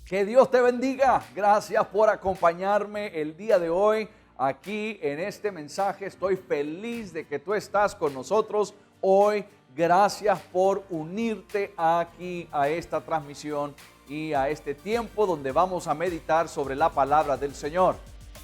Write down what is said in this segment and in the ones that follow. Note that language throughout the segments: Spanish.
Que Dios te bendiga. Gracias por acompañarme el día de hoy aquí en este mensaje. Estoy feliz de que tú estás con nosotros hoy. Gracias por unirte aquí a esta transmisión y a este tiempo donde vamos a meditar sobre la palabra del Señor.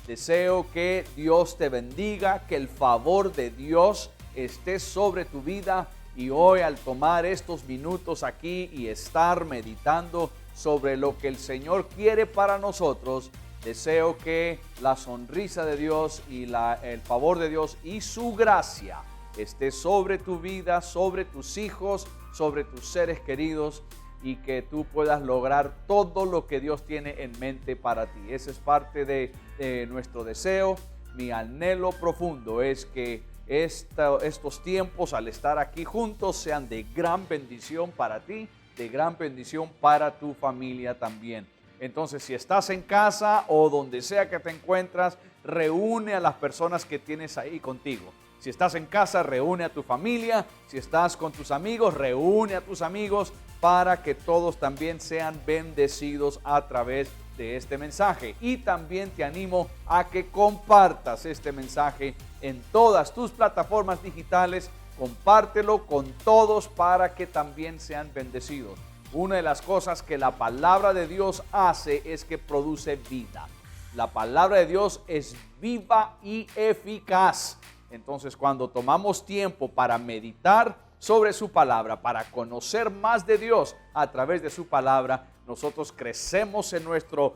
Deseo que Dios te bendiga, que el favor de Dios esté sobre tu vida, y hoy al tomar estos minutos aquí y estar meditando sobre lo que el Señor quiere para nosotros, deseo que la sonrisa de Dios y el favor de Dios y su gracia esté sobre tu vida, sobre tus hijos, sobre tus seres queridos, y que tú puedas lograr todo lo que Dios tiene en mente para ti. Ese es parte de nuestro deseo. Mi anhelo profundo es que estos tiempos, al estar aquí juntos, sean de gran bendición para ti, de gran bendición para tu familia también. Entonces, si estás en casa o donde sea que te encuentras, reúne a las personas que tienes ahí contigo. Si estás en casa, reúne a tu familia. Si estás con tus amigos, reúne a tus amigos para que todos también sean bendecidos a través de este mensaje. Y también te animo a que compartas este mensaje en todas tus plataformas digitales. Compártelo con todos para que también sean bendecidos. Una de las cosas que la palabra de Dios hace es que produce vida. La palabra de Dios es viva y eficaz. Entonces, cuando tomamos tiempo para meditar sobre su palabra, para conocer más de Dios a través de su palabra, nosotros crecemos en nuestro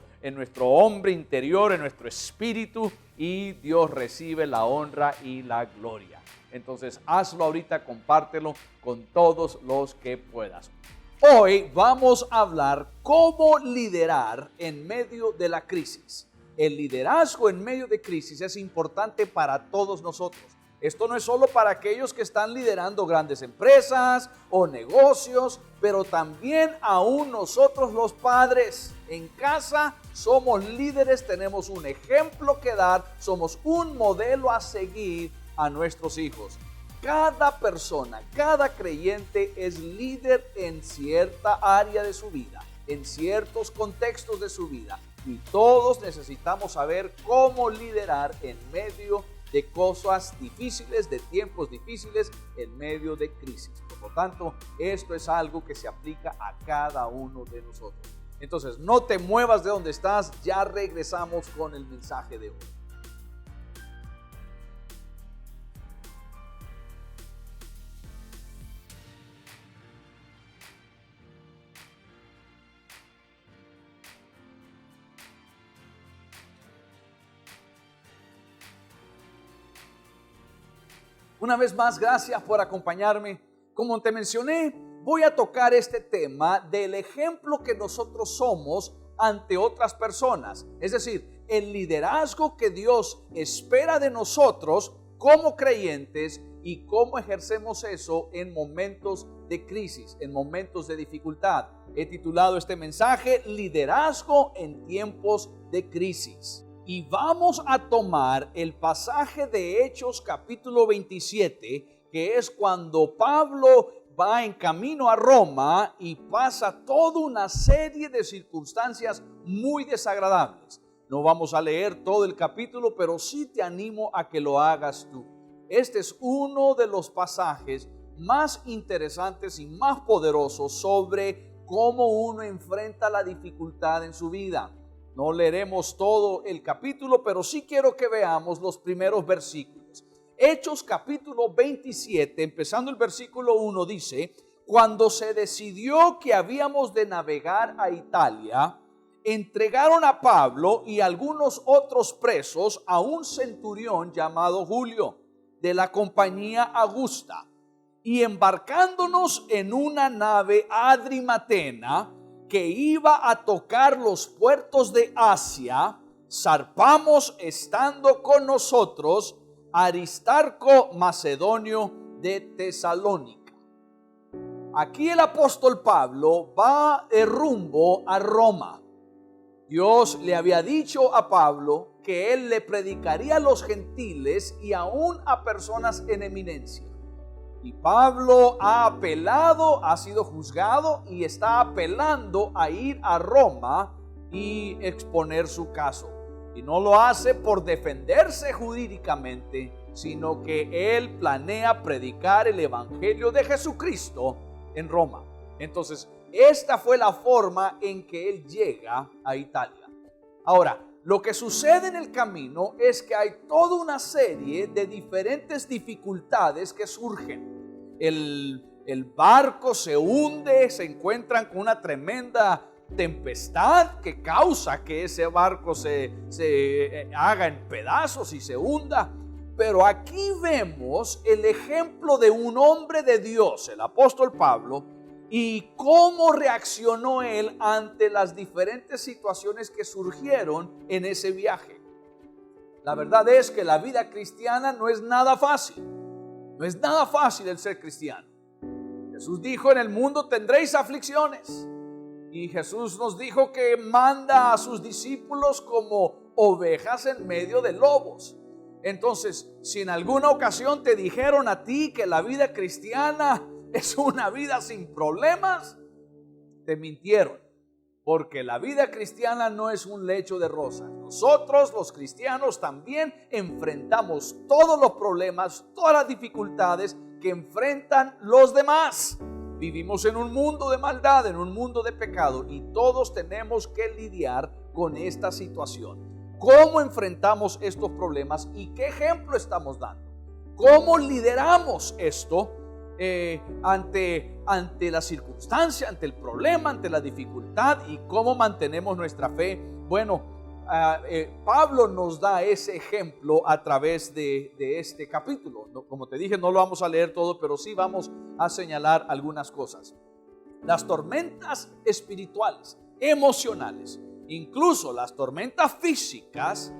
hombre interior, en nuestro espíritu, y Dios recibe la honra y la gloria. Entonces, hazlo ahorita, compártelo con todos los que puedas. Hoy vamos a hablar cómo liderar en medio de la crisis. El liderazgo en medio de crisis es importante para todos nosotros. Esto no es solo para aquellos que están liderando grandes empresas o negocios, pero también aún nosotros los padres. En casa somos líderes, tenemos un ejemplo que dar, somos un modelo a seguir a nuestros hijos. Cada persona, cada creyente es líder en cierta área de su vida, en ciertos contextos de su vida. Y todos necesitamos saber cómo liderar en medio de cosas difíciles, de tiempos difíciles, en medio de crisis. Por lo tanto, esto es algo que se aplica a cada uno de nosotros. Entonces, no te muevas de donde estás, ya regresamos con el mensaje de hoy. Una vez más, gracias por acompañarme. Como te mencioné, voy a tocar este tema del ejemplo que nosotros somos ante otras personas. Es decir, el liderazgo que Dios espera de nosotros como creyentes y cómo ejercemos eso en momentos de crisis, en momentos de dificultad. He titulado este mensaje Liderazgo en tiempos de crisis. Y vamos a tomar el pasaje de Hechos capítulo 27, que es cuando Pablo va en camino a Roma y pasa toda una serie de circunstancias muy desagradables. No vamos a leer todo el capítulo, pero sí te animo a que lo hagas tú. Este es uno de los pasajes más interesantes y más poderosos sobre cómo uno enfrenta la dificultad en su vida. No leeremos todo el capítulo, pero sí quiero que veamos los primeros versículos. Hechos capítulo 27, empezando el versículo 1, dice: cuando se decidió que habíamos de navegar a Italia, entregaron a Pablo y algunos otros presos a un centurión llamado Julio, de la compañía Augusta, y embarcándonos en una nave adrimatena que iba a tocar los puertos de Asia, zarpamos estando con nosotros Aristarco Macedonio de Tesalónica. Aquí el apóstol Pablo va de rumbo a Roma. Dios le había dicho a Pablo que él le predicaría a los gentiles y aún a personas en eminencia. Y Pablo ha apelado, ha sido juzgado y está apelando a ir a Roma y exponer su caso. Y no lo hace por defenderse jurídicamente, sino que él planea predicar el evangelio de Jesucristo en Roma. Entonces, esta fue la forma en que él llega a Italia. Ahora, lo que sucede en el camino es que hay toda una serie de diferentes dificultades que surgen. El barco se hunde, se encuentran con una tremenda tempestad que causa que ese barco se haga en pedazos y se hunda. Pero aquí vemos el ejemplo de un hombre de Dios, el apóstol Pablo, y cómo reaccionó él ante las diferentes situaciones que surgieron en ese viaje. La verdad es que la vida cristiana no es nada fácil. No es nada fácil el ser cristiano. Jesús dijo: en el mundo tendréis aflicciones. Y Jesús nos dijo que manda a sus discípulos como ovejas en medio de lobos. Entonces, si en alguna ocasión te dijeron a ti que la vida cristiana es una vida sin problemas, te mintieron, porque la vida cristiana no es un lecho de rosas. Nosotros los cristianos también enfrentamos todos los problemas, todas las dificultades que enfrentan los demás. Vivimos en un mundo de maldad, en un mundo de pecado, y todos tenemos que lidiar con esta situación. ¿Cómo enfrentamos estos problemas y qué ejemplo estamos dando? ¿Cómo lideramos esto ante la circunstancia, ante el problema, ante la dificultad, y cómo mantenemos nuestra fe? Bueno, Pablo nos da ese ejemplo a través de este capítulo. Como te dije, no lo vamos a leer todo, pero sí vamos a señalar algunas cosas. Las tormentas espirituales, emocionales, incluso las tormentas físicas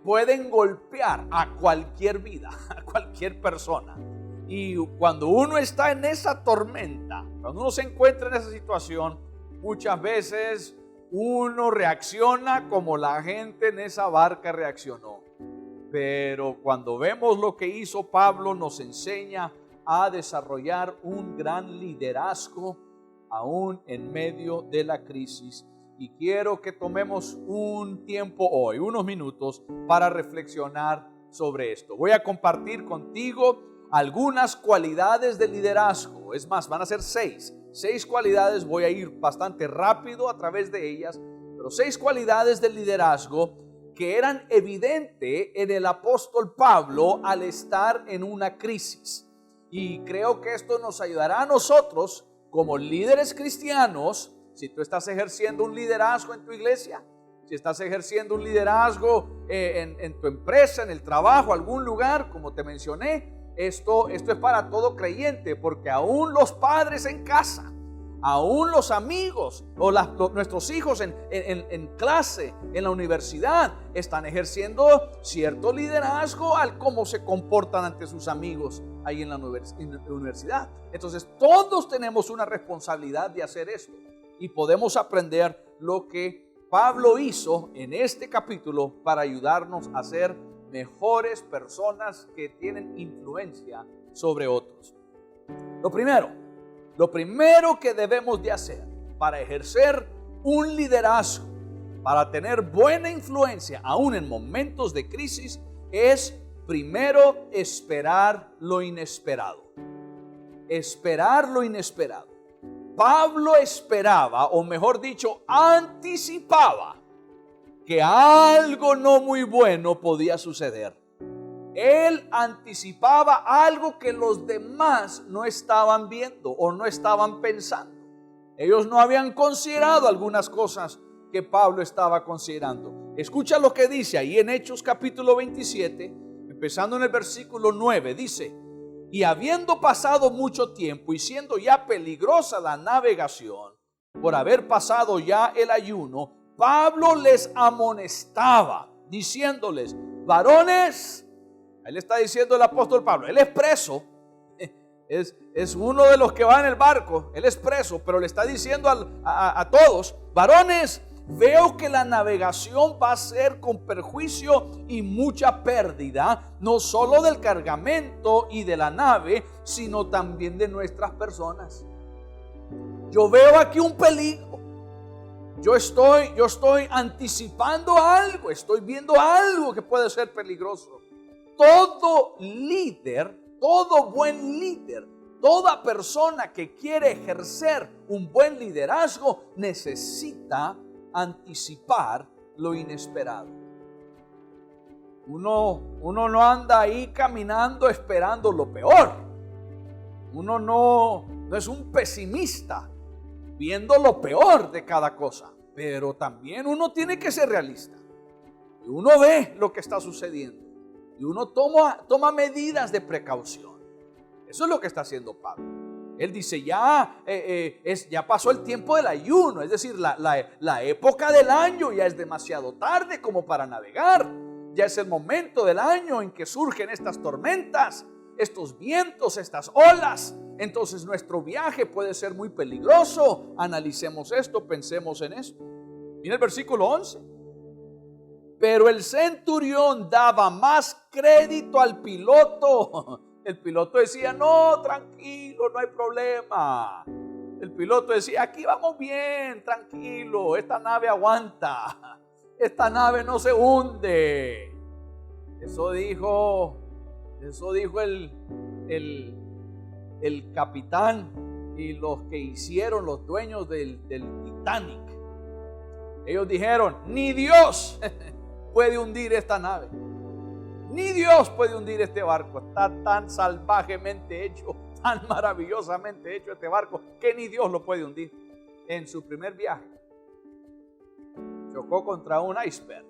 pueden golpear a cualquier vida, a cualquier persona. Y cuando uno está en esa tormenta, cuando uno se encuentra en esa situación, muchas veces uno reacciona como la gente en esa barca reaccionó. Pero cuando vemos lo que hizo Pablo, nos enseña a desarrollar un gran liderazgo aún en medio de la crisis. Y quiero que tomemos un tiempo hoy, unos minutos, para reflexionar sobre esto. Voy a compartir contigo algunas cualidades de liderazgo. Es más, van a ser seis cualidades. Voy a ir bastante rápido a través de ellas, pero 6 cualidades de liderazgo que eran evidentes en el apóstol Pablo al estar en una crisis. Y creo que esto nos ayudará a nosotros como líderes cristianos. Si tú estás ejerciendo un liderazgo en tu iglesia, si estás ejerciendo un liderazgo en tu empresa, en el trabajo, algún lugar, como te mencioné, esto es para todo creyente, porque aún los padres en casa, aún los amigos o nuestros hijos en clase, en la universidad, están ejerciendo cierto liderazgo al cómo se comportan ante sus amigos ahí en la universidad. Entonces todos tenemos una responsabilidad de hacer esto, y podemos aprender lo que Pablo hizo en este capítulo para ayudarnos a ser mejores personas que tienen influencia sobre otros. Lo primero que debemos de hacer para ejercer un liderazgo, para tener buena influencia aún en momentos de crisis, es primero esperar lo inesperado. Esperar lo inesperado. Pablo esperaba, o mejor dicho, anticipaba que algo no muy bueno podía suceder. Él anticipaba algo que los demás no estaban viendo o no estaban pensando. Ellos no habían considerado algunas cosas que Pablo estaba considerando. Escucha lo que dice ahí en Hechos capítulo 27, empezando en el versículo 9, dice: y habiendo pasado mucho tiempo y siendo ya peligrosa la navegación, por haber pasado ya el ayuno, Pablo les amonestaba, diciéndoles: varones, él está diciendo el apóstol Pablo, él es preso, es uno de los que va en el barco, él es preso, pero le está diciendo a todos: varones, veo que la navegación va a ser con perjuicio y mucha pérdida, no solo del cargamento y de la nave, sino también de nuestras personas. Yo veo aquí un peligro. yo estoy anticipando algo, estoy viendo algo que puede ser peligroso. Todo líder, todo buen líder, toda persona que quiere ejercer un buen liderazgo necesita anticipar lo inesperado. Uno no anda ahí caminando esperando lo peor. Uno no es un pesimista viendo lo peor de cada cosa. Pero también uno tiene que ser realista. Y uno ve lo que está sucediendo. Y uno toma medidas de precaución. Eso es lo que está haciendo Pablo. Él dice, ya pasó el tiempo del ayuno. Es decir, la época del año ya es demasiado tarde como para navegar. Ya es el momento del año en que surgen estas tormentas, estos vientos, estas olas. Entonces nuestro viaje puede ser muy peligroso. Analicemos esto, pensemos en esto. Mira el versículo 11. Pero el centurión daba más crédito al piloto. El piloto decía, no, tranquilo, no hay problema. El piloto decía, aquí vamos bien, tranquilo, esta nave aguanta. Esta nave no se hunde. Eso dijo el capitán y los que hicieron, los dueños del Titanic. Ellos dijeron, ni Dios puede hundir esta nave. Ni Dios puede hundir este barco. Está tan salvajemente hecho, tan maravillosamente hecho este barco, que ni Dios lo puede hundir. En su primer viaje chocó contra un iceberg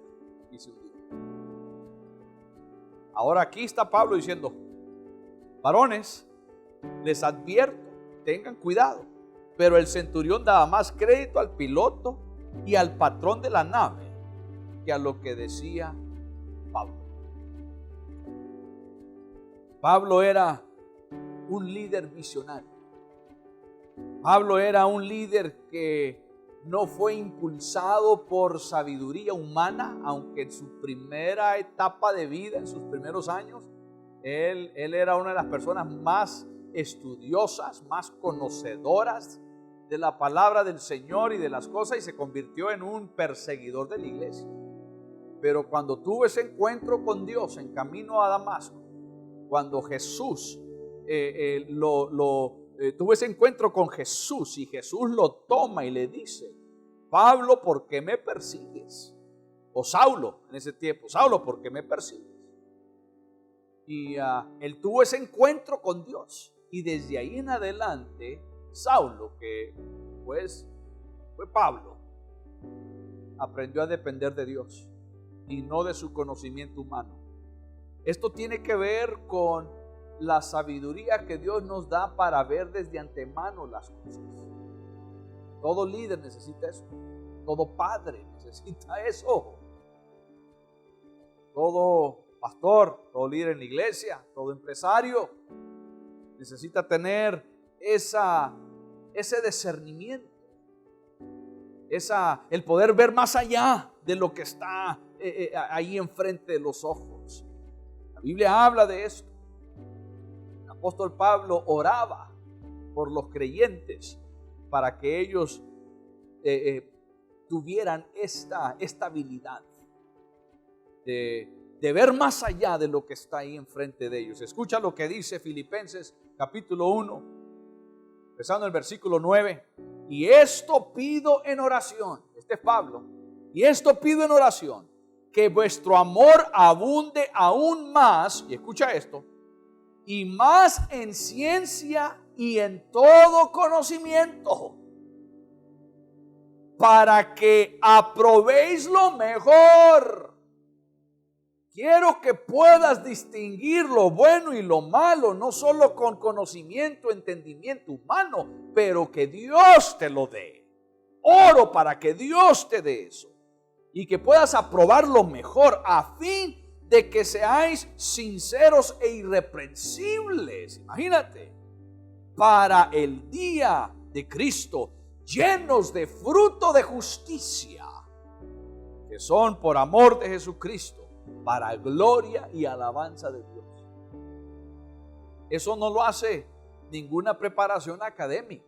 y se hundió. Ahora aquí está Pablo diciendo, varones, les advierto, tengan cuidado. Pero el centurión daba más crédito al piloto y al patrón de la nave que a lo que decía Pablo. Pablo era un líder visionario. Pablo era un líder que no fue impulsado por sabiduría humana, aunque en su primera etapa de vida, en sus primeros años, él era una de las personas más estudiosas, más conocedoras de la palabra del Señor y de las cosas, y se convirtió en un perseguidor de la iglesia. Pero cuando tuvo ese encuentro con Dios en camino a Damasco, cuando Jesús tuvo ese encuentro con Jesús y Jesús lo toma y le dice, Pablo, ¿por qué me persigues? O Saulo, en ese tiempo, Saulo, ¿por qué me persigues? Y él tuvo ese encuentro con Dios. Y desde ahí en adelante, Saulo, que pues fue Pablo, aprendió a depender de Dios y no de su conocimiento humano. Esto tiene que ver con la sabiduría que Dios nos da para ver desde antemano las cosas. Todo líder necesita eso. Todo padre necesita eso. Todo pastor, todo líder en la iglesia, todo empresario necesita tener ese discernimiento, el poder ver más allá de lo que está ahí enfrente de los ojos. La Biblia habla de esto. El apóstol Pablo oraba por los creyentes para que ellos tuvieran esta habilidad de ver más allá de lo que está ahí enfrente de ellos. Escucha lo que dice Filipenses capítulo 1, empezando el versículo 9. Y esto pido en oración, este es Pablo, y esto pido en oración, que vuestro amor abunde aún más, y escucha esto, y más en ciencia y en todo conocimiento, para que aprobéis lo mejor. Quiero que puedas distinguir lo bueno y lo malo, no solo con conocimiento, entendimiento humano, pero que Dios te lo dé. Oro para que Dios te dé eso y que puedas aprobar lo mejor, a fin de que seáis sinceros e irreprensibles. Imagínate, para el día de Cristo, llenos de fruto de justicia, que son por amor de Jesucristo, para gloria y alabanza de Dios. Eso no lo hace ninguna preparación académica.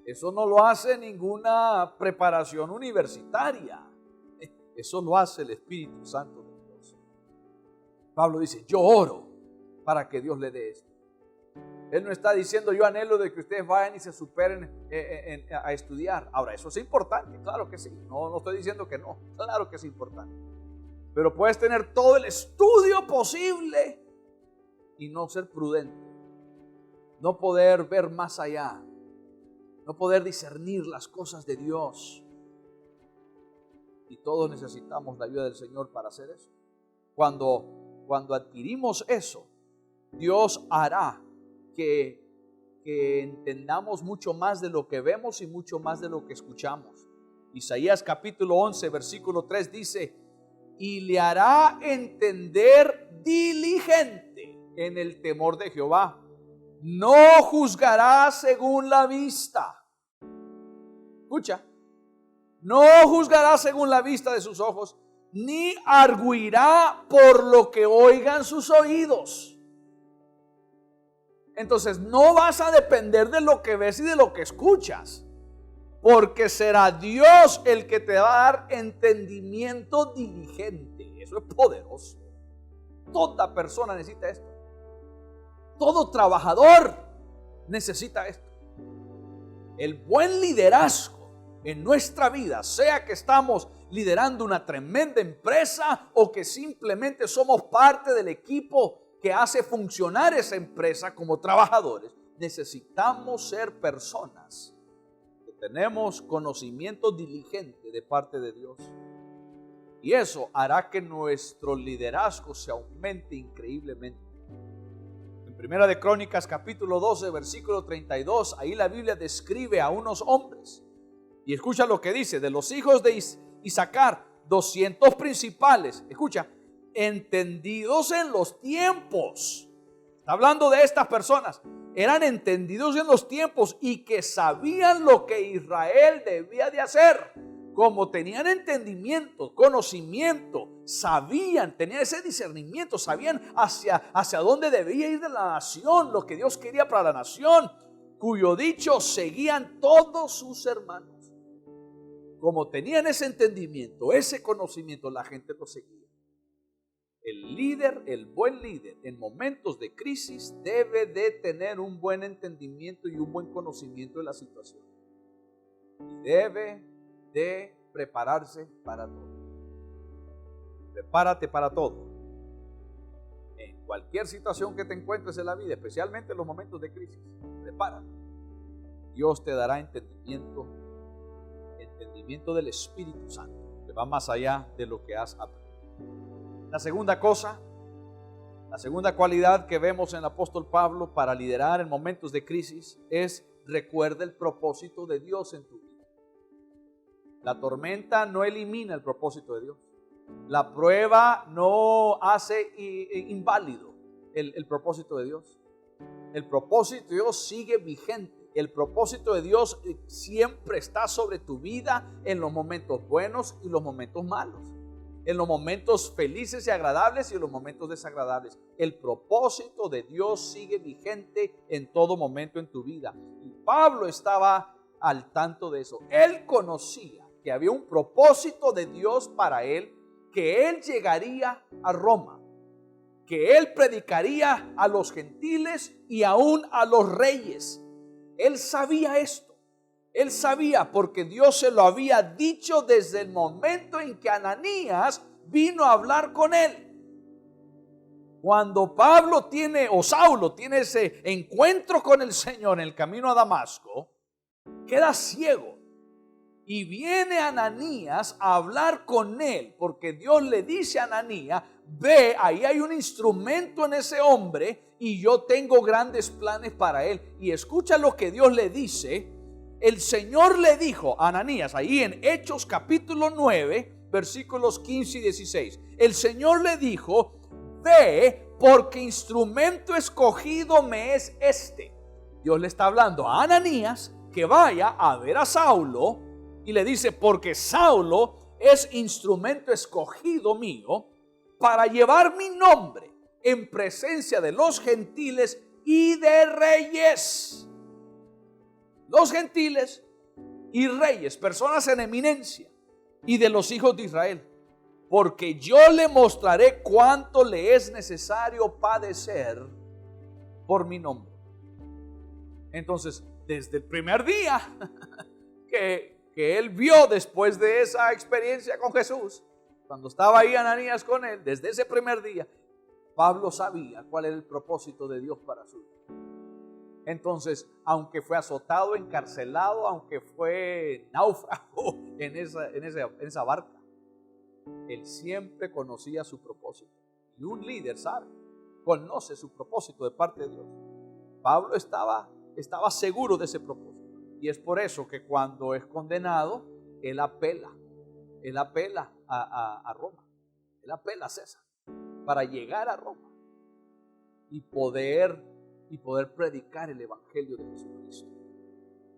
Eso no lo hace ninguna preparación universitaria. Eso lo hace el Espíritu Santo de Dios. Pablo dice, yo oro para que Dios le dé esto. Él no está diciendo, yo anhelo de que ustedes vayan y se superen a estudiar. Ahora, eso es importante, claro que sí. No estoy diciendo que no, claro que es importante. Pero puedes tener todo el estudio posible y no ser prudente. No poder ver más allá. No poder discernir las cosas de Dios. Y todos necesitamos la ayuda del Señor para hacer eso. Cuando adquirimos eso, Dios hará que entendamos mucho más de lo que vemos y mucho más de lo que escuchamos. Isaías capítulo 11, versículo 3 dice, y le hará entender diligente en el temor de Jehová. No juzgará según la vista. Escucha, no juzgará según la vista de sus ojos, ni arguirá por lo que oigan sus oídos. Entonces no vas a depender de lo que ves y de lo que escuchas, porque será Dios el que te va a dar entendimiento diligente. Eso es poderoso. Toda persona necesita esto. Todo trabajador necesita esto. El buen liderazgo en nuestra vida, sea que estamos liderando una tremenda empresa o que simplemente somos parte del equipo que hace funcionar esa empresa como trabajadores, necesitamos ser personas que tenemos conocimiento diligente de parte de Dios. Y eso hará que nuestro liderazgo se aumente increíblemente. En Primera de Crónicas capítulo 12 versículo 32, ahí la Biblia describe a unos hombres. Y escucha lo que dice, de los hijos de Isaacar, 200 principales, escucha, entendidos en los tiempos. Está hablando de estas personas, eran entendidos en los tiempos y que sabían lo que Israel debía de hacer. Como tenían entendimiento, conocimiento, sabían, tenían ese discernimiento, sabían hacia dónde debía ir de la nación, lo que Dios quería para la nación, cuyo dicho seguían todos sus hermanos. Como tenían ese entendimiento, ese conocimiento, la gente lo seguía. El líder, el buen líder, en momentos de crisis debe de tener un buen entendimiento y un buen conocimiento de la situación. Y debe de prepararse para todo. Prepárate para todo. En cualquier situación que te encuentres en la vida, especialmente en los momentos de crisis, prepárate. Dios te dará entendimiento del Espíritu Santo, que va más allá de lo que has aprendido. La segunda cosa, la segunda cualidad que vemos en el apóstol Pablo para liderar en momentos de crisis es: recuerda el propósito de Dios en tu vida. La tormenta no elimina el propósito de Dios. La prueba no hace inválido el propósito de Dios. El propósito de Dios sigue vigente. El propósito de Dios siempre está sobre tu vida en los momentos buenos y los momentos malos. En los momentos felices y agradables y en los momentos desagradables. El propósito de Dios sigue vigente en todo momento en tu vida. Y Pablo estaba al tanto de eso. Él conocía que había un propósito de Dios para él, que él llegaría a Roma, que él predicaría a los gentiles y aún a los reyes. Él sabía esto. Él sabía porque Dios se lo había dicho desde el momento en que Ananías vino a hablar con él. Cuando Saulo tiene ese encuentro con el Señor en el camino a Damasco, queda ciego. Y viene Ananías a hablar con él, porque Dios le dice a Ananías: ve, ahí hay un instrumento en ese hombre y yo tengo grandes planes para él. Y escucha lo que Dios le dice. El Señor le dijo a Ananías, ahí en Hechos capítulo 9, versículos 15 y 16. El Señor le dijo: ve, porque instrumento escogido me es este. Dios le está hablando a Ananías que vaya a ver a Saulo. Y le dice: porque Saulo es instrumento escogido mío para llevar mi nombre en presencia de los gentiles y de reyes. los gentiles y reyes, personas en eminencia, y de los hijos de Israel, porque yo le mostraré cuánto le es necesario padecer por mi nombre. Entonces, desde el primer día que él vio, después de esa experiencia con Jesús, cuando estaba ahí Ananías con él, desde ese primer día, Pablo sabía cuál era el propósito de Dios para su vida. Entonces, aunque fue azotado, encarcelado, aunque fue náufrago en esa barca, él siempre conocía su propósito. Y un líder conoce su propósito de parte de Dios. Pablo estaba seguro de ese propósito. Y es por eso que cuando es condenado, él apela a Roma. Él apela a César para llegar a Roma y poder predicar el evangelio de Jesucristo.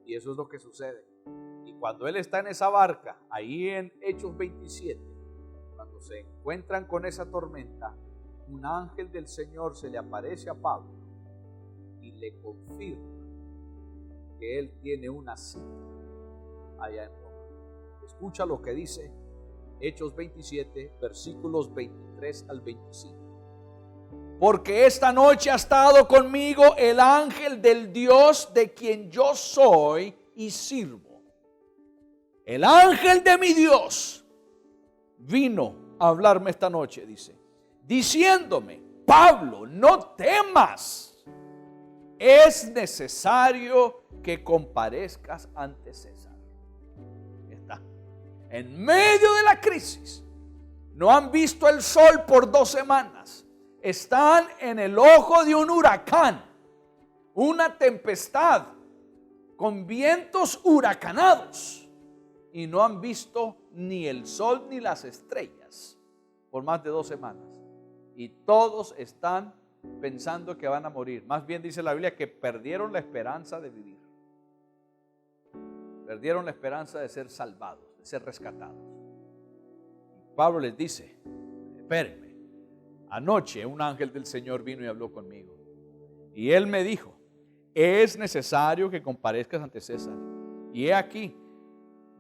Y eso es lo que sucede. Y cuando él está en esa barca, ahí en Hechos 27, cuando se encuentran con esa tormenta, un ángel del Señor se le aparece a Pablo y le confirma que él tiene una cita allá en Roma. Escucha lo que dice Hechos 27, versículos 23 al 25. Porque esta noche ha estado conmigo el ángel del Dios de quien yo soy y sirvo. El ángel de mi Dios vino a hablarme esta noche, dice, diciéndome: Pablo, no temas, es necesario que comparezcas ante César. Está en medio de la crisis, no han visto el sol por 2 semanas, están en el ojo de un huracán, una tempestad con vientos huracanados, y no han visto ni el sol ni las estrellas por más de 2 semanas, y todos están pensando que van a morir. Más bien dice la Biblia que perdieron la esperanza de vivir, perdieron la esperanza de ser salvados, de ser rescatados. Pablo les dice: espérenme, anoche un ángel del Señor vino y habló conmigo, y él me dijo: es necesario que comparezcas ante César, y he aquí,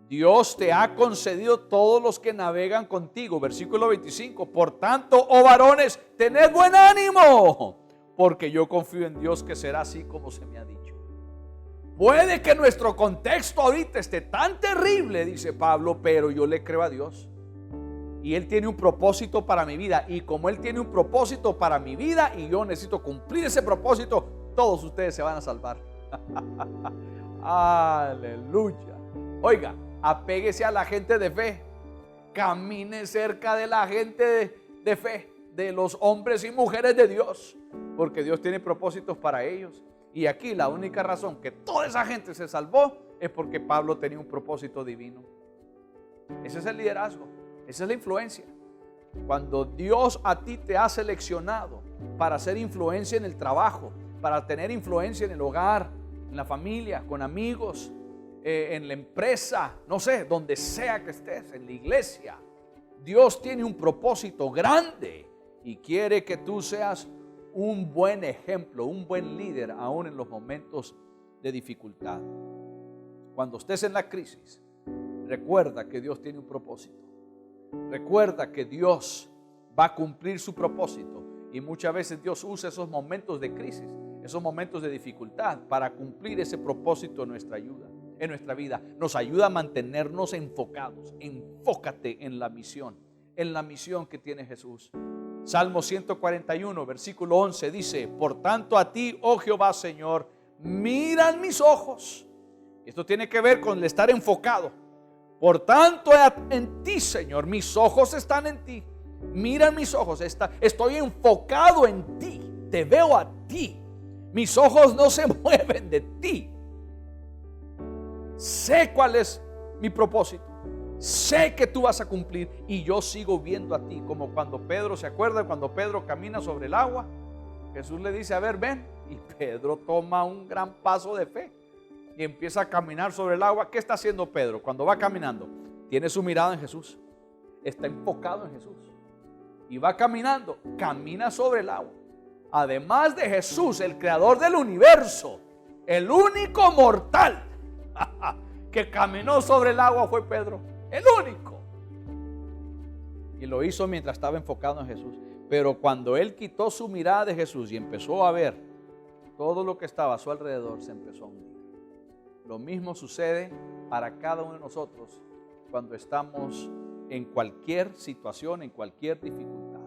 Dios te ha concedido todos los que navegan contigo. Versículo 25. Por tanto, oh varones, tened buen ánimo, porque yo confío en Dios que será así como se me ha dicho. Puede que nuestro contexto ahorita esté tan terrible, dice Pablo, pero yo le creo a Dios. Y Él tiene un propósito para mi vida. Y como Él tiene un propósito para mi vida y yo necesito cumplir ese propósito, todos ustedes se van a salvar. Aleluya. Oiga, apéguese a la gente de fe. Camine cerca de la gente de fe, de los hombres y mujeres de Dios, porque Dios tiene propósitos para ellos. Y aquí la única razón que toda esa gente se salvó es porque Pablo tenía un propósito divino. Ese es el liderazgo, esa es la influencia. Cuando Dios a ti te ha seleccionado para hacer influencia en el trabajo, para tener influencia en el hogar, en la familia, con amigos, en la empresa, no sé, donde sea que estés, en la iglesia, Dios tiene un propósito grande y quiere que tú seas un buen ejemplo, un buen líder, aún en los momentos de dificultad. Cuando estés en la crisis, recuerda que Dios tiene un propósito. Recuerda que Dios va a cumplir su propósito, y muchas veces Dios usa esos momentos de crisis, esos momentos de dificultad, para cumplir ese propósito en nuestra vida. Nos ayuda a mantenernos enfocados. Enfócate en la misión que tiene Jesús. Salmo 141, versículo 11 dice: por tanto a ti, oh Jehová Señor, miran mis ojos. Esto tiene que ver con el estar enfocado. Por tanto en ti, Señor, mis ojos están en ti. Miran mis ojos, estoy enfocado en ti, te veo a ti. Mis ojos no se mueven de ti. Sé cuál es mi propósito. Sé que tú vas a cumplir y yo sigo viendo a ti. Como cuando Pedro, ¿se acuerda? Cuando Pedro camina sobre el agua, Jesús le dice: a ver, ven. Y Pedro toma un gran paso de fe y empieza a caminar sobre el agua. ¿Qué está haciendo Pedro cuando va caminando? Tiene su mirada en Jesús. Está enfocado en Jesús. Y va caminando, camina sobre el agua. Además de Jesús, el creador del universo, el único mortal que caminó sobre el agua fue Pedro, el único. Y lo hizo mientras estaba enfocado en Jesús. Pero cuando él quitó su mirada de Jesús y empezó a ver todo lo que estaba a su alrededor, se empezó a hundir. Lo mismo sucede para cada uno de nosotros cuando estamos en cualquier situación, en cualquier dificultad.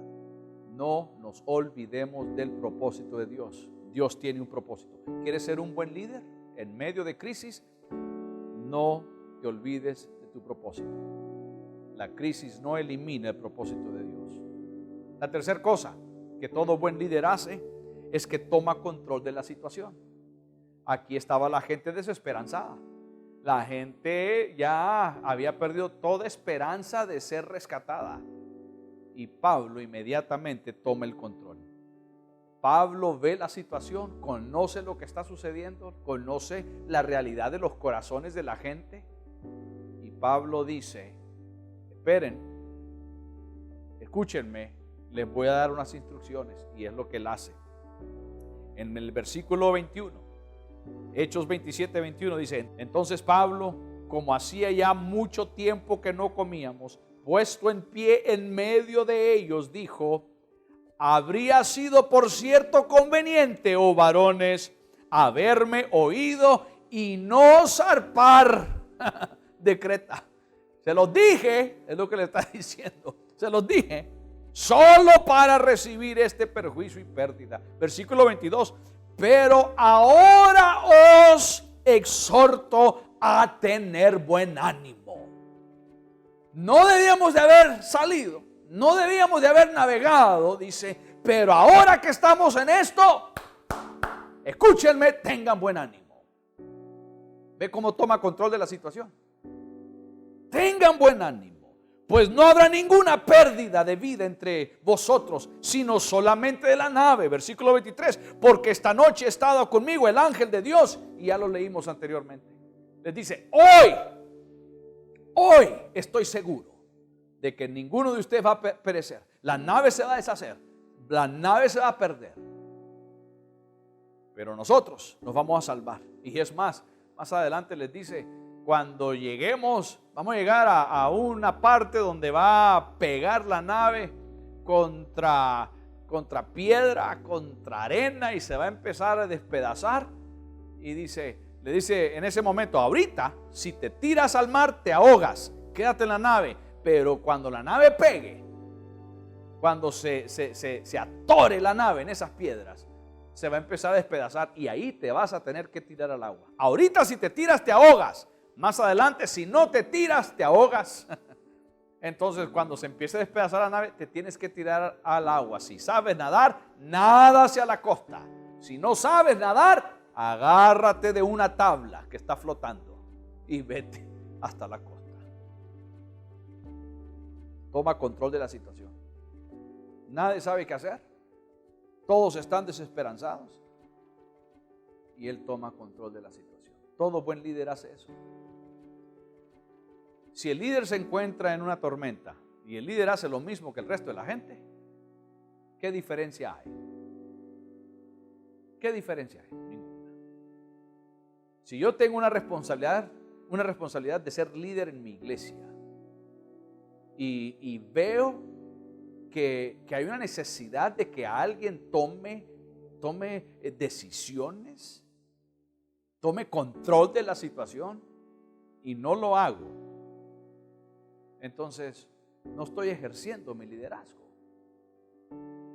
No nos olvidemos del propósito de Dios. Dios tiene un propósito. ¿Quieres ser un buen líder en medio de crisis? No te olvides de tu propósito. La crisis no elimina el propósito de Dios. La tercera cosa que todo buen líder hace es que toma control de la situación. Aquí estaba la gente desesperanzada. La gente ya había perdido toda esperanza de ser rescatada. Y Pablo inmediatamente toma el control. Pablo ve la situación, conoce lo que está sucediendo, conoce la realidad de los corazones de la gente. Y Pablo dice: esperen, escúchenme, les voy a dar unas instrucciones. Y es lo que él hace. En el versículo 21, Hechos 27, 21 dice: entonces Pablo, como hacía ya mucho tiempo que no comíamos, puesto en pie en medio de ellos, dijo: habría sido por cierto conveniente, oh varones, haberme oído y no zarpar de Creta. Se los dije, es lo que le está diciendo, se los dije, solo para recibir este perjuicio y pérdida. Versículo 22, pero ahora os exhorto a tener buen ánimo. No debíamos de haber salido, no debíamos de haber navegado, dice, pero ahora que estamos en esto, escúchenme, tengan buen ánimo. ¿Ve cómo toma control de la situación? Tengan buen ánimo, pues no habrá ninguna pérdida de vida entre vosotros, sino solamente de la nave. Versículo 23, porque esta noche ha estado conmigo el ángel de Dios, y ya lo leímos anteriormente. Les dice, hoy estoy seguro de que ninguno de ustedes va a perecer. La nave se va a deshacer, la nave se va a perder, pero nosotros nos vamos a salvar. Y es más adelante les dice, cuando lleguemos, vamos a llegar a una parte donde va a pegar la nave contra piedra, contra arena, y se va a empezar a despedazar. Y le dice en ese momento, ahorita si te tiras al mar te ahogas, quédate en la nave, pero cuando la nave pegue, cuando se atore la nave en esas piedras, se va a empezar a despedazar y ahí te vas a tener que tirar al agua. Ahorita si te tiras te ahogas, más adelante si no te tiras te ahogas. Entonces cuando se empiece a despedazar la nave te tienes que tirar al agua. Si sabes nadar, nada hacia la costa. Si no sabes nadar, agárrate de una tabla que está flotando y vete hasta la costa. Toma control de la situación. Nadie sabe qué hacer. Todos están desesperanzados. Y él toma control de la situación. Todo buen líder hace eso. Si el líder se encuentra en una tormenta y el líder hace lo mismo que el resto de la gente, ¿qué diferencia hay? ¿Qué diferencia hay? Ninguna. Si yo tengo una responsabilidad de ser líder en mi iglesia y veo que hay una necesidad de que alguien tome decisiones, tome control de la situación y no lo hago, entonces no estoy ejerciendo mi liderazgo.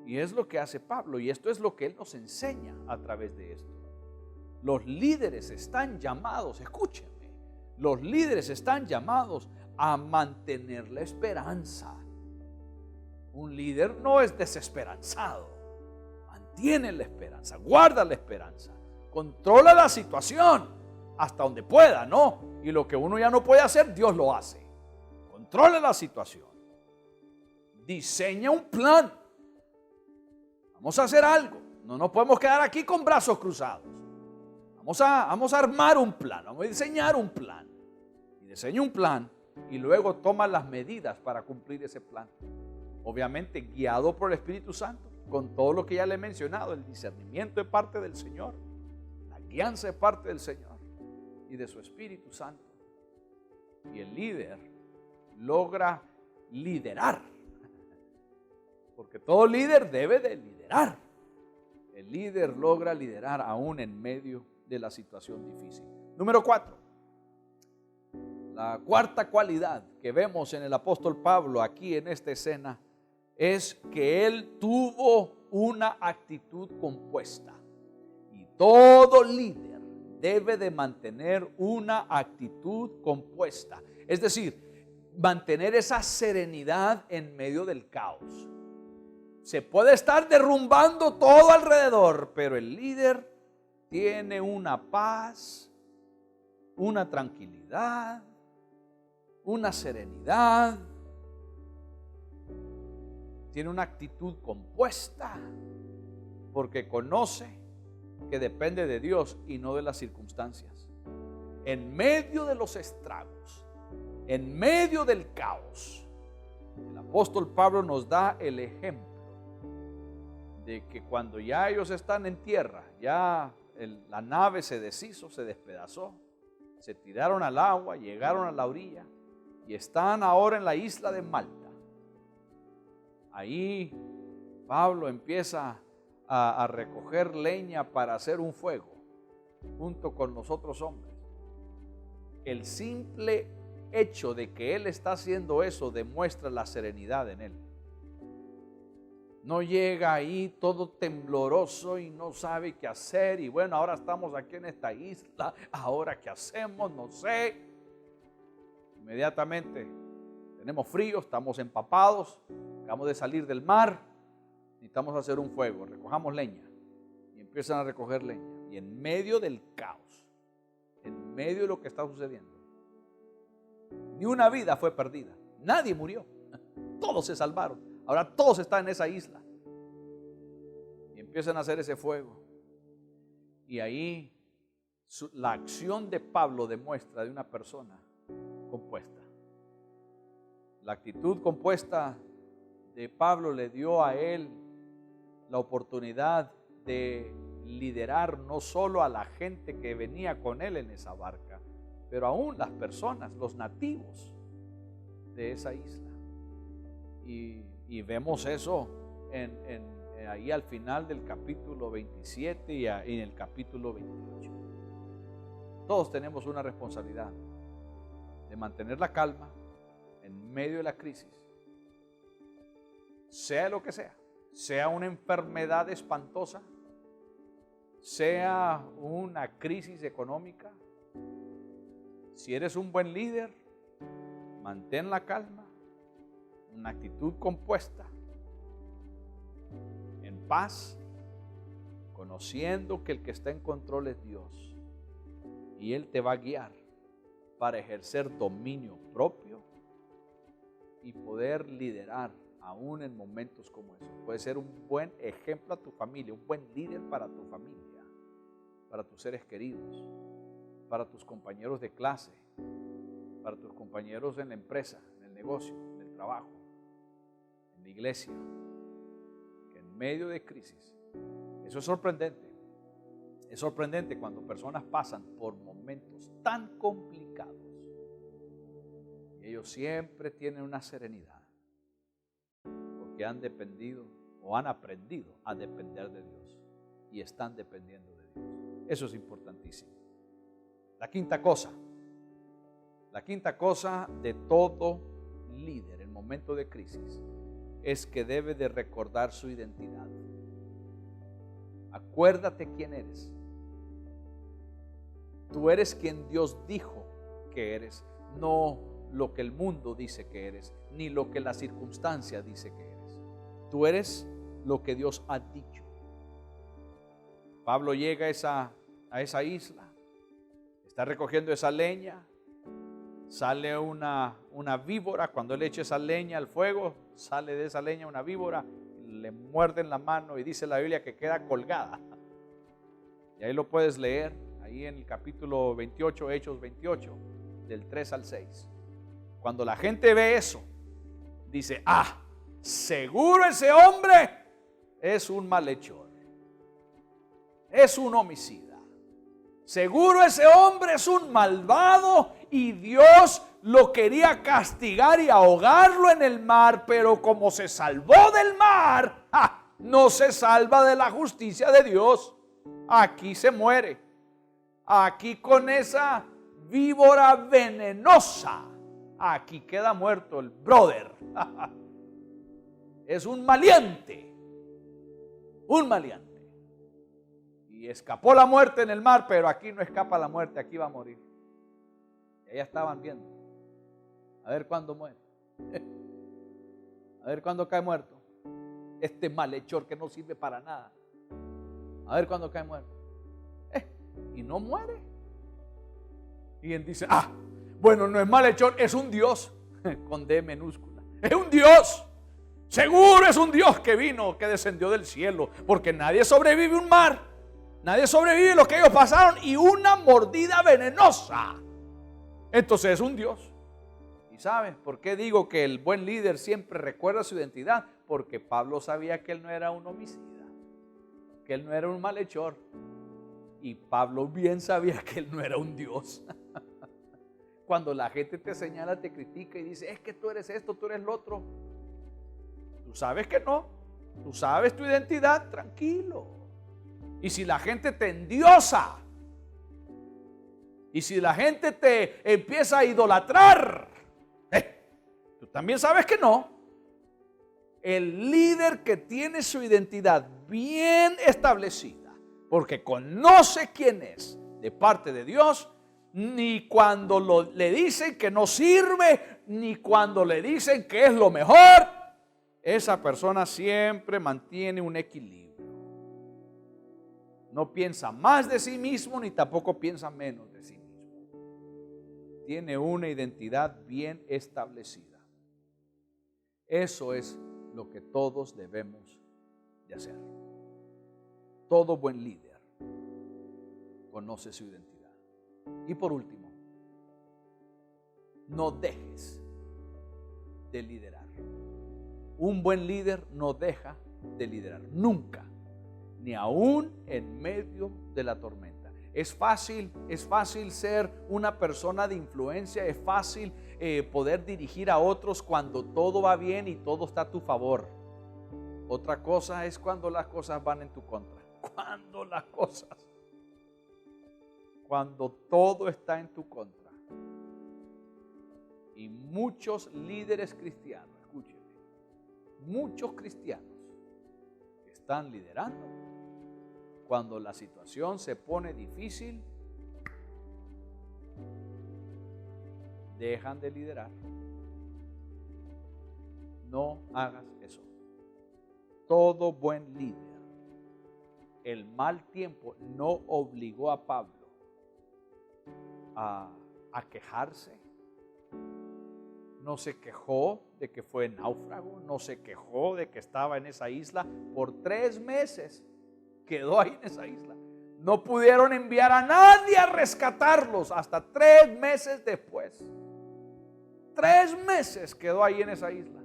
Y es lo que hace Pablo, y esto es lo que él nos enseña a través de esto. Los líderes están llamados, escúchenme, los líderes están llamados a mantener la esperanza. Un líder no es desesperanzado, mantiene la esperanza, guarda la esperanza, controla la situación hasta donde pueda, ¿no? Y lo que uno ya no puede hacer, Dios lo hace. Controla la situación, diseña un plan. Vamos a hacer algo, no nos podemos quedar aquí con brazos cruzados. Vamos a armar un plan, vamos a diseñar un plan. Y diseña un plan y luego toma las medidas para cumplir ese plan. Obviamente guiado por el Espíritu Santo, con todo lo que ya le he mencionado, el discernimiento es parte del Señor, la guianza es parte del Señor. y de su Espíritu Santo. Y el líder logra liderar, porque todo líder debe de liderar. El líder logra liderar aún en medio de la situación difícil. Número 4. La cuarta cualidad que vemos en el apóstol Pablo aquí en esta escena es que él tuvo una actitud compuesta. Y todo líder debe de mantener una actitud compuesta. Es decir, mantener esa serenidad en medio del caos. Se puede estar derrumbando todo alrededor, pero el líder tiene una paz, una tranquilidad, una serenidad, tiene una actitud compuesta, porque conoce que depende de Dios y no de las circunstancias. En medio de los estragos, en medio del caos, el apóstol Pablo nos da el ejemplo de que cuando ya ellos están en tierra, ya la nave se deshizo, se despedazó, se tiraron al agua, llegaron a la orilla y están ahora en la isla de Malta. Ahí Pablo empieza a recoger leña para hacer un fuego junto con los otros hombres. El simple hecho de que él está haciendo eso demuestra la serenidad en él. No llega ahí todo tembloroso y no sabe qué hacer. Y bueno, ahora estamos aquí en esta isla. Ahora qué hacemos, no sé. Inmediatamente tenemos frío, estamos empapados, acabamos de salir del mar, necesitamos hacer un fuego, recojamos leña. Y empiezan a recoger leña. Y en medio del caos, en medio de lo que está sucediendo, ni una vida fue perdida, nadie murió, todos se salvaron. Ahora todos están en esa isla y empiezan a hacer ese fuego. Y ahí la acción de Pablo demuestra de una persona compuesta. La actitud compuesta de Pablo le dio a él la oportunidad de liderar no solo a la gente que venía con él en esa barca, pero aún las personas, los nativos de esa isla. Y vemos eso ahí al final del capítulo 27 y en el capítulo 28. Todos tenemos una responsabilidad de mantener la calma en medio de la crisis, sea lo que sea una enfermedad espantosa, sea una crisis económica. Si eres un buen líder, mantén la calma, una actitud compuesta, en paz, conociendo que el que está en control es Dios y Él te va a guiar para ejercer dominio propio y poder liderar aún en momentos como esos. Puede ser un buen ejemplo a tu familia, un buen líder para tu familia, para tus seres queridos, para tus compañeros de clase, para tus compañeros en la empresa, en el negocio, en el trabajo, en la iglesia, que en medio de crisis, eso es sorprendente. Es sorprendente cuando personas pasan por momentos tan complicados y ellos siempre tienen una serenidad porque han dependido o han aprendido a depender de Dios y están dependiendo de Dios. Eso es importantísimo. La quinta cosa de todo líder en momento de crisis es que debe de recordar su identidad. Acuérdate quién eres. Tú eres quien Dios dijo que eres, no lo que el mundo dice que eres, ni lo que la circunstancia dice que eres. Tú eres lo que Dios ha dicho. Pablo llega a esa isla, está recogiendo esa leña, sale una víbora. Cuando él echa esa leña al fuego, sale de esa leña una víbora, le muerde en la mano y dice la Biblia que queda colgada. Y ahí lo puedes leer, ahí en el capítulo 28, Hechos 28, del 3 al 6. Cuando la gente ve eso, dice, seguro ese hombre es un malhechor, es un homicida, Seguro ese hombre es un malvado y Dios lo quería castigar y ahogarlo en el mar, pero como se salvó del mar, no se salva de la justicia de Dios. Aquí se muere. Aquí con esa víbora venenosa, aquí queda muerto el brother. Es un maleante. Un maleante. Y escapó la muerte en el mar, pero aquí no escapa la muerte, aquí va a morir. Y allá estaban viendo. A ver cuándo muere. A ver cuándo cae muerto. Este malhechor que no sirve para nada. A ver cuándo cae muerto. Y no muere. Y él dice, bueno, no es malhechor, es un Dios. Con D minúscula. Es un Dios. Seguro es un Dios que vino, que descendió del cielo. Porque nadie sobrevive a un mar. Nadie sobrevive lo que ellos pasaron y una mordida venenosa. Entonces es un Dios. ¿Y sabes por qué digo que el buen líder siempre recuerda su identidad? Porque Pablo sabía que él no era un homicida, que él no era un malhechor. Y Pablo bien sabía que él no era un Dios. Cuando la gente te señala, te critica y dice, es que tú eres esto, tú eres lo otro. Tú sabes que no. Tú sabes tu identidad, tranquilo. Y si la gente te endiosa, y si la gente te empieza a idolatrar, tú también sabes que no. El líder que tiene su identidad bien establecida, porque conoce quién es de parte de Dios, ni cuando le dicen que no sirve, ni cuando le dicen que es lo mejor, esa persona siempre mantiene un equilibrio. No piensa más de sí mismo, ni tampoco piensa menos de sí mismo. Tiene una identidad bien establecida. Eso es lo que todos debemos de hacer. Todo buen líder conoce su identidad. Y por último, no dejes de liderar. Un buen líder no deja de liderar, nunca, ni aún en medio de la tormenta. Es fácil ser una persona de influencia, es fácil poder dirigir a otros cuando todo va bien y todo está a tu favor. Otra cosa es cuando las cosas van en tu contra. Cuando todo está en tu contra. Y muchos líderes cristianos, escúcheme, muchos cristianos están liderando. Cuando la situación se pone difícil, dejan de liderar. No hagas eso. Todo buen líder, el mal tiempo no obligó a Pablo a quejarse. No se quejó de que fue náufrago, no se quejó de que estaba en esa isla. Por 3 meses quedó ahí en esa isla. No pudieron enviar a nadie a rescatarlos hasta 3 meses después. 3 meses quedó ahí en esa isla.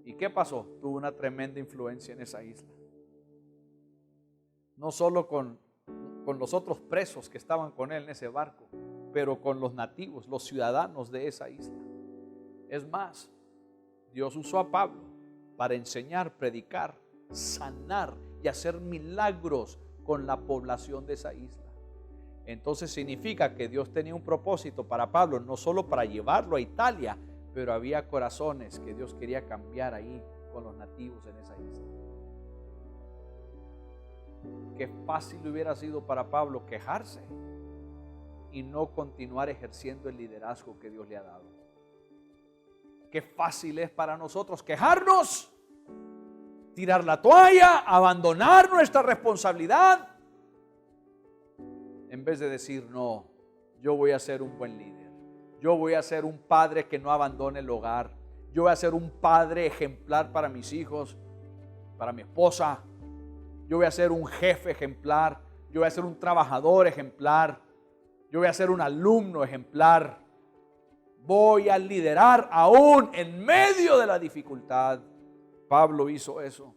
¿Y qué pasó? Tuvo una tremenda influencia en esa isla. No solo con los otros presos que estaban con él en ese barco, pero con los nativos, los ciudadanos de esa isla. Es más, Dios usó a Pablo para enseñar, predicar, sanar y hacer milagros con la población de esa isla. Entonces significa que Dios tenía un propósito para Pablo, no solo para llevarlo a Italia, pero había corazones que Dios quería cambiar ahí con los nativos en esa isla. Qué fácil hubiera sido para Pablo quejarse y no continuar ejerciendo el liderazgo que Dios le ha dado. Qué fácil es para nosotros quejarnos, tirar la toalla, abandonar nuestra responsabilidad, en vez de decir, no, yo voy a ser un buen líder. Yo voy a ser un padre que no abandone el hogar. Yo voy a ser un padre ejemplar para mis hijos, para mi esposa. Yo voy a ser un jefe ejemplar. Yo voy a ser un trabajador ejemplar. Yo voy a ser un alumno ejemplar. Voy a liderar aún en medio de la dificultad. Pablo hizo eso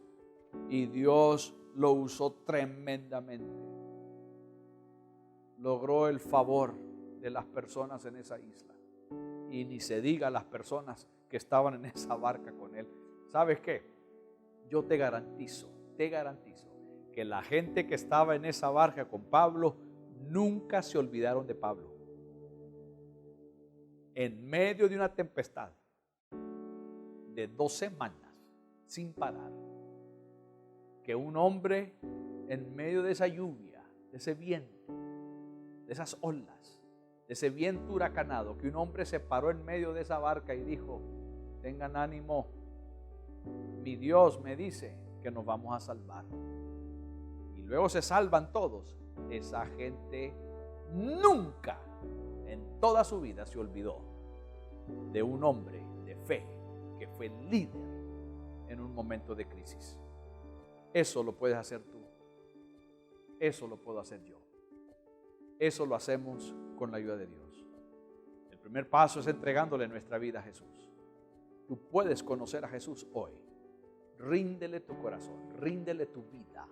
y Dios lo usó tremendamente. logró el favor de las personas en esa isla. Y ni se diga las personas que estaban en esa barca con él. ¿Sabes qué? Yo te garantizo que la gente que estaba en esa barca con Pablo nunca se olvidaron de Pablo. En medio de una tempestad de 2 semanas sin parar, que un hombre en medio de esa lluvia, de ese viento, de esas olas, de ese viento huracanado, que un hombre se paró en medio de esa barca y dijo: tengan ánimo, mi Dios me dice que nos vamos a salvar. Y luego se salvan todos. Esa gente nunca en toda su vida se olvidó de un hombre de fe que fue líder en un momento de crisis. Eso lo puedes hacer tú. Eso lo puedo hacer yo. Eso lo hacemos con la ayuda de Dios. El primer paso es entregándole nuestra vida a Jesús. Tú puedes conocer a Jesús hoy. Ríndele tu corazón, ríndele tu vida.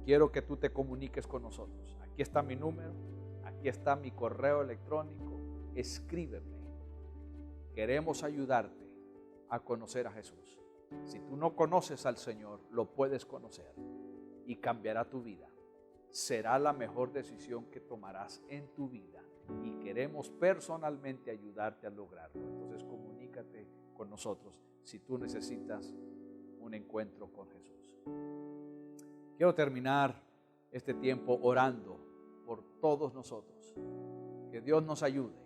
Quiero que tú te comuniques con nosotros. Aquí está mi número, aquí está mi correo electrónico. Escríbeme. Queremos ayudarte a conocer a Jesús. Si tú no conoces al Señor, lo puedes conocer y cambiará tu vida. Será la mejor decisión que tomarás en tu vida y queremos personalmente ayudarte a lograrlo. Entonces comunícate con nosotros si tú necesitas un encuentro con Jesús. Quiero terminar este tiempo orando por todos nosotros. Que Dios nos ayude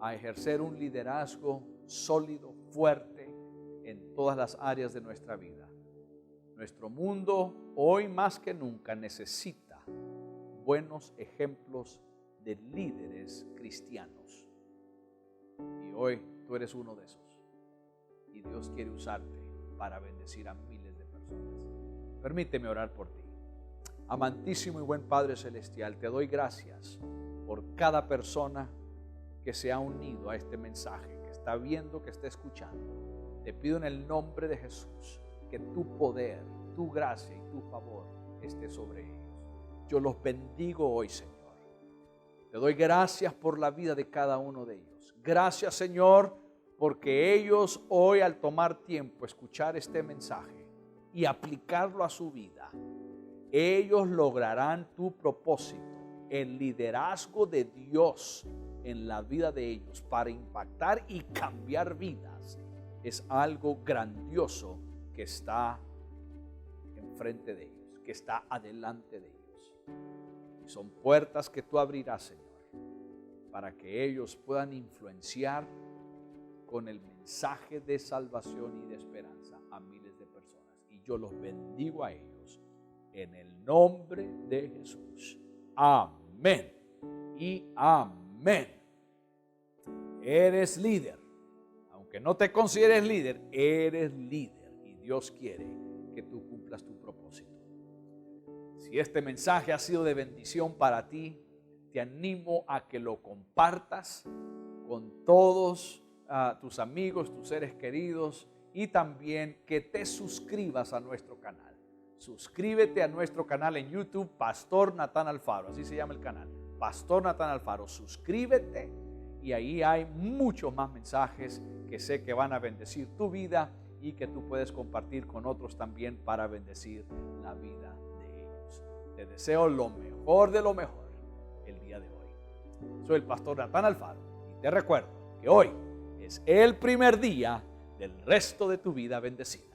a ejercer un liderazgo sólido, fuerte en todas las áreas de nuestra vida. Nuestro mundo hoy más que nunca necesita buenos ejemplos de líderes cristianos. Y hoy tú eres uno de esos. Y Dios quiere usarte para bendecir a miles de personas. Permíteme orar por ti. Amantísimo y buen Padre Celestial, te doy gracias por cada persona que se ha unido a este mensaje, que está viendo, que está escuchando. Te pido en el nombre de Jesús que tu poder, tu gracia y tu favor esté sobre ellos. Yo los bendigo hoy, Señor. Te doy gracias por la vida de cada uno de ellos. Gracias, Señor, porque ellos hoy, al tomar tiempo, escuchar este mensaje y aplicarlo a su vida, ellos lograrán tu propósito, el liderazgo de Dios en la vida de ellos para impactar y cambiar vidas. Es algo grandioso que está enfrente de ellos, que está adelante de ellos. Y son puertas que tú abrirás, Señor, para que ellos puedan influenciar con el mensaje de salvación y de esperanza a miles de personas. Y yo los bendigo a ellos en el nombre de Jesús. Amén y amén. Eres líder. Aunque no te consideres líder, eres líder. Y Dios quiere que tú cumplas tu propósito. Si este mensaje ha sido de bendición para ti, te animo a que lo compartas con todos tus amigos, tus seres queridos, y también que te suscribas a nuestro canal. Suscríbete a nuestro canal en YouTube, Pastor Natán Alfaro, así se llama el canal, Pastor Natán Alfaro. Suscríbete y ahí hay muchos más mensajes que sé que van a bendecir tu vida y que tú puedes compartir con otros también para bendecir la vida de ellos. Te deseo lo mejor de lo mejor el día de hoy. Soy el Pastor Natán Alfaro y te recuerdo que hoy es el primer día del resto de tu vida bendecida.